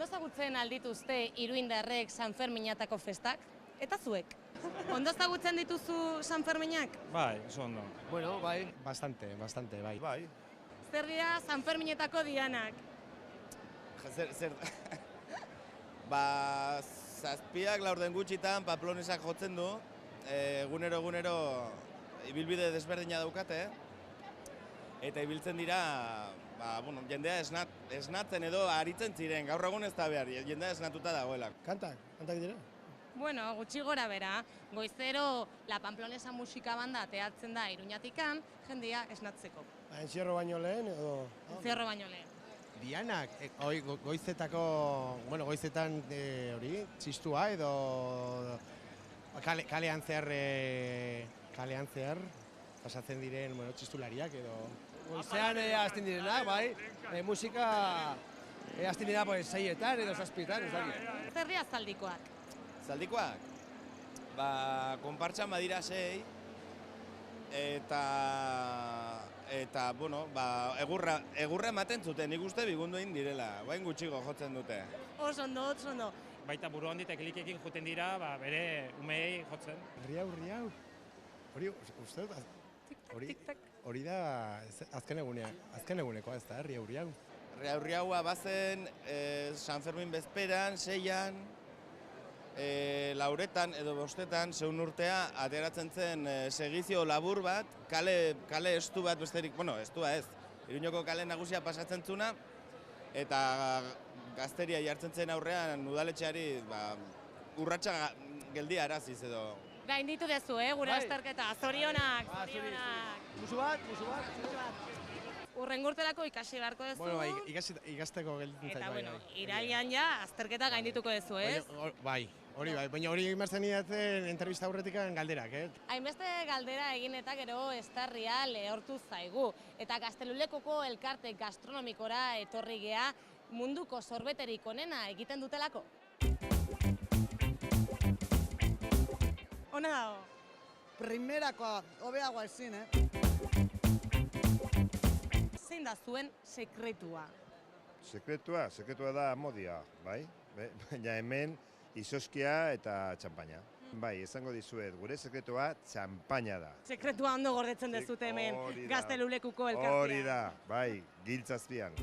Ezagutzen aldituzte iruindarrek Sanferminatako festak, eta zuek? Ondo ezagutzen dituzu Sanferminak? Bai, oso ondo. Bueno, bai. Bastante, bai. Bai. Zer dira Sanferminetako dianak? Zer... Zazpiak laurden gutxitan Pamplonesak jotzen du, egunero ibilbide desberdina daukate, eta ibiltzen dira, jendea esnatzen edo aritzen ziren, gaur egun ez da behar, jendea esnatuta dagoela. Kantak dira? Bueno, gutxi gora bera, goizero La Pamplonesa musika banda teatzen da Iruñatikan, jendea esnatzeko. Entzierro baino lehen edo... Entzierro baino lehen. Dianak, goizetan hori, txistua edo kalean zehar pasatzen diren txistulariak edo... Goizean hasten direnak, bai, musika hasten dira 6etan edo 7etan, ez dakit. Zer dira zaldikoak? Zaldikoak? Konpartxan badira 6, eta egurra ematen zuten, nik uste bigunduin direla, bain gutxiko jotzen dute. Oso ondo. Baita buru handitek likekin joten dira, bere umeei jotzen. Riau. Hori, uste dut, hori da azken egunekoa ez da, riau. Riaua bazen San Fermin bezperan, 6an, lauretan edo bostetan, zeun urtea, ateratzen zen segizio labur bat, kale estu bat besterik, estua ez, Iruñoko kale nagusia pasatzen zuna, eta gazteria jartzen zen aurrean udaletxeari urratsa geldia araziz edo. Gainditu dezu, gure azterketa, zorionak! Musu bat. Urrengurterako ikasi beharko dezu. Bueno, ikasteko gelditzen zaitu. Eta, irailean ja, azterketa gaindituko dezu, ez? Bai, baina hori imartzen idatzen entrevista aurretikan galderak, Hainbeste galdera egin eta gero estarria lehortu zaigu. Eta Gaztelulekoko elkarte gastronomikora etorri gea munduko sorbeterik onena egiten dutelako. Ona dago? Primerakoa, hobeagoa ezin, Zein da zuen sekretua? Sekretua da modia, bai? Baina hemen izoskia eta txampaina. Bai, esango dizuet, gure sekretua txampaina da. Sekretua ondo gordetzen dezute hemen Gaztelulekuko elkartea. Hori da, bai, giltzazpian.